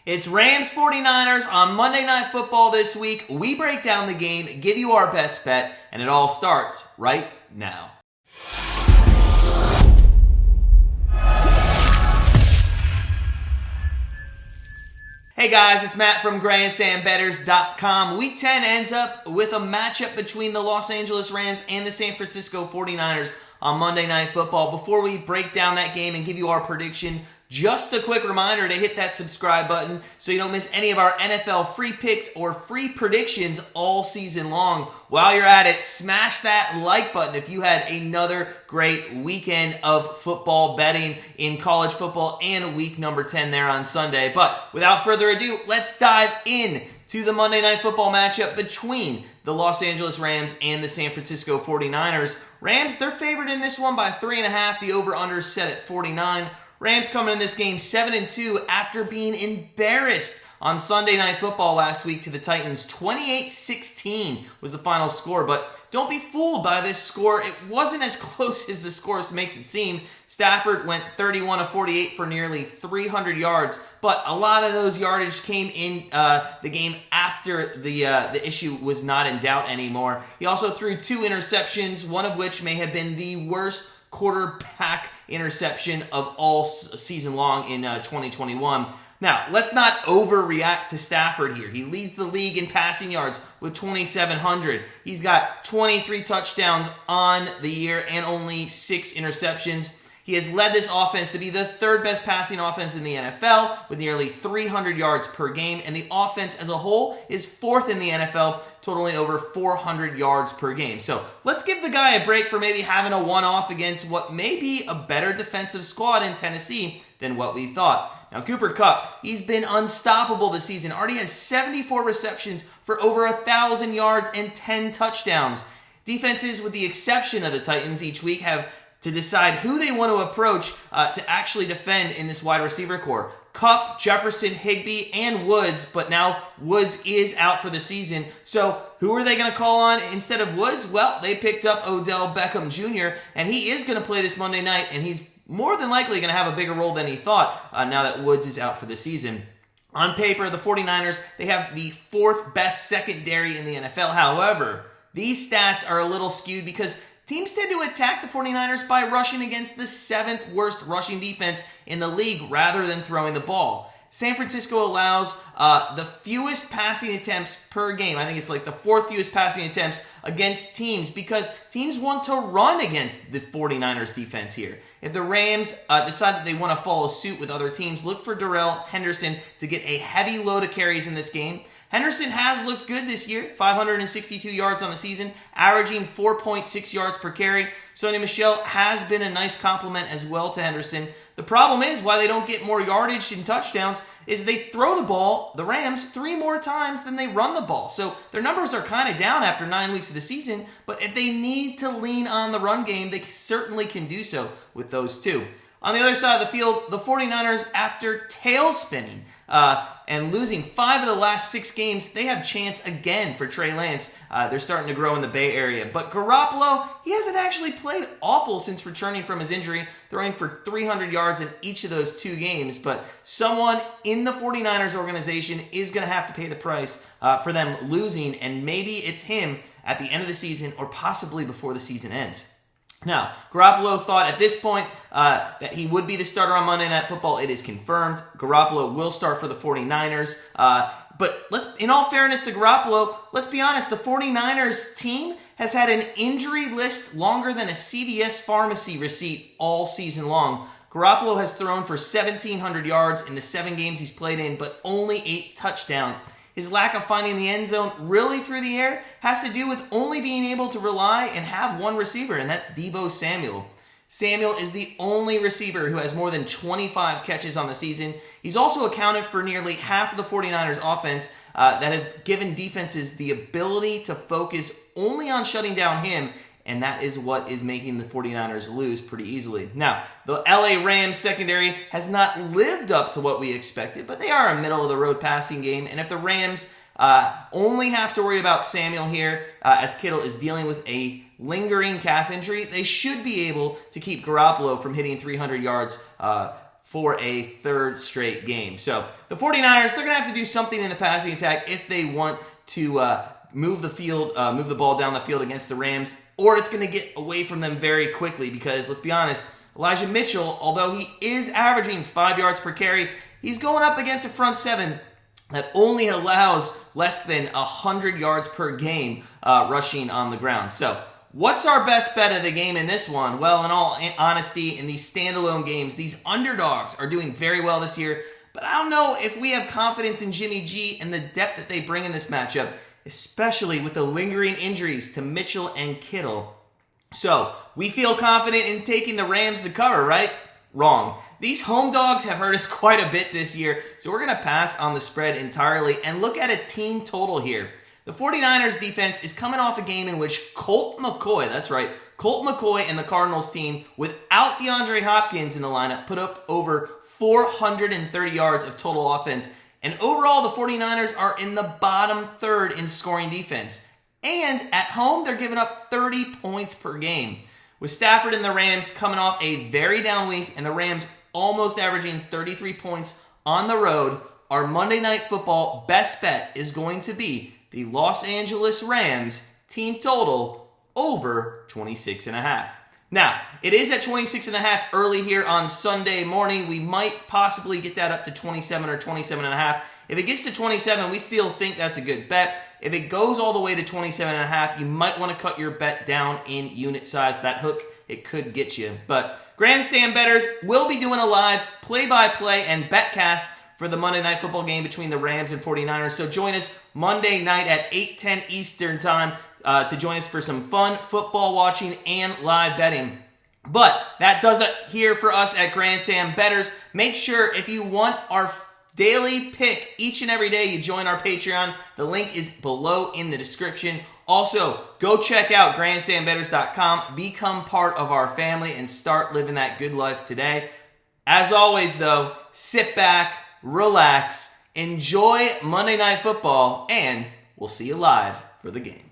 It's Rams 49ers on Monday Night Football this week. We break down the game, give you our best bet, and it all starts right now. Hey guys, it's Matt from GrandstandBettors.com. Week 10 ends up with a matchup between the Los Angeles Rams and the San Francisco 49ers on Monday Night Football. Before we break down that game and give you our prediction, just a quick reminder to hit that subscribe button so you don't miss any of our NFL free picks or free predictions all season long. While you're at it, smash that like button if you had another great weekend of football betting in college football and week number 10 there on Sunday. But without further ado, let's dive in to the Monday Night Football matchup between the Los Angeles Rams and the San Francisco 49ers. Rams, they're favored in this one by 3.5. The over-under set at 49. Rams coming in this game 7-2 after being embarrassed on Sunday Night Football last week to the Titans. 28-16 was the final score, but don't be fooled by this score. It wasn't as close as the score makes it seem. Stafford went 31 of 48 for nearly 300 yards, but a lot of those yardage came in the game after the issue was not in doubt anymore. He also threw 2 interceptions, one of which may have been the worst quarterback interception of all season long in 2021. Now, let's not overreact to Stafford here. He leads the league in passing yards with 2,700. He's got 23 touchdowns on the year and only 6 interceptions. He has led this offense to be the third best passing offense in the NFL with nearly 300 yards per game, and the offense as a whole is 4th in the NFL, totaling over 400 yards per game. So let's give the guy a break for maybe having a one-off against what may be a better defensive squad in Tennessee than what we thought. Now, Cooper Kupp, he's been unstoppable this season. Already has 74 receptions for over 1,000 yards and 10 touchdowns. Defenses, with the exception of the Titans each week, have to decide who they want to approach to actually defend in this wide receiver core. Kupp, Jefferson, Higbee, and Woods, but now Woods is out for the season. So who are they going to call on instead of Woods? Well, they picked up Odell Beckham Jr., and he is going to play this Monday night, and he's more than likely going to have a bigger role than he thought now that Woods is out for the season. On paper, the 49ers, they have the 4th best secondary in the NFL. However, these stats are a little skewed because teams tend to attack the 49ers by rushing against the 7th worst rushing defense in the league rather than throwing the ball. San Francisco allows the fewest passing attempts per game. I think it's like the 4th fewest passing attempts against teams because teams want to run against the 49ers defense here. If the Rams decide that they want to follow suit with other teams, look for Darrell Henderson to get a heavy load of carries in this game. Henderson has looked good this year, 562 yards on the season, averaging 4.6 yards per carry. Sony Michel has been a nice compliment as well to Henderson. The problem is why they don't get more yardage and touchdowns is they throw the ball, the Rams, 3 more times than they run the ball. So their numbers are kind of down after 9 weeks of the season, but if they need to lean on the run game, they certainly can do so with those 2. On the other side of the field, the 49ers, after tail spinning and losing 5 of the last 6 games, they have chance again for Trey Lance. They're starting to grow in the Bay Area. But Garoppolo, he hasn't actually played awful since returning from his injury, throwing for 300 yards in each of those 2 games. But someone in the 49ers organization is going to have to pay the price for them losing, and maybe it's him at the end of the season or possibly before the season ends. Now, Garoppolo thought at this point that he would be the starter on Monday Night Football. It is confirmed. Garoppolo will start for the 49ers. But in all fairness to Garoppolo, let's be honest, the 49ers team has had an injury list longer than a CVS pharmacy receipt all season long. Garoppolo has thrown for 1,700 yards in the 7 games he's played in, but only 8 touchdowns. His lack of finding the end zone really through the air has to do with only being able to rely and have one receiver, and that's Deebo Samuel. Samuel is the only receiver who has more than 25 catches on the season. He's also accounted for nearly half of the 49ers offense that has given defenses the ability to focus only on shutting down him, and that is what is making the 49ers lose pretty easily. Now, the LA Rams secondary has not lived up to what we expected, but they are a middle-of-the-road passing game, and if the Rams only have to worry about Samuel here, as Kittle is dealing with a lingering calf injury, they should be able to keep Garoppolo from hitting 300 yards for a third straight game. So the 49ers, they're going to have to do something in the passing attack if they want to move the ball down the field against the Rams, or it's going to get away from them very quickly because, let's be honest, Elijah Mitchell, although he is averaging 5 yards per carry, he's going up against a front seven that only allows less than 100 yards per game rushing on the ground. So what's our best bet of the game in this one? Well, in all honesty, in these standalone games, these underdogs are doing very well this year, but I don't know if we have confidence in Jimmy G and the depth that they bring in this matchup, especially with the lingering injuries to Mitchell and Kittle. So we feel confident in taking the Rams to cover, right? Wrong. These home dogs have hurt us quite a bit this year, so we're going to pass on the spread entirely and look at a team total here. The 49ers defense is coming off a game in which Colt McCoy, that's right, Colt McCoy and the Cardinals team, without DeAndre Hopkins in the lineup, put up over 430 yards of total offense. And overall, the 49ers are in the bottom third in scoring defense. And at home, they're giving up 30 points per game. With Stafford and the Rams coming off a very down week and the Rams almost averaging 33 points on the road, our Monday Night Football best bet is going to be the Los Angeles Rams team total over 26.5. Now, it is at 26.5 early here on Sunday morning. We might possibly get that up to 27 or 27.5. If it gets to 27, we still think that's a good bet. If it goes all the way to 27.5, you might want to cut your bet down in unit size. That hook, it could get you. But Grandstand Bettors will be doing a live play-by-play and betcast for the Monday Night Football game between the Rams and 49ers. So join us Monday night at 8:10 Eastern Time to join us for some fun football watching and live betting. But that does it here for us at Grandstand Bettors. Make sure if you want our daily pick each and every day, you join our Patreon. The link is below in the description. Also, go check out grandstandbettors.com. Become part of our family and start living that good life today. As always, though, sit back, relax, enjoy Monday Night Football, and we'll see you live for the game.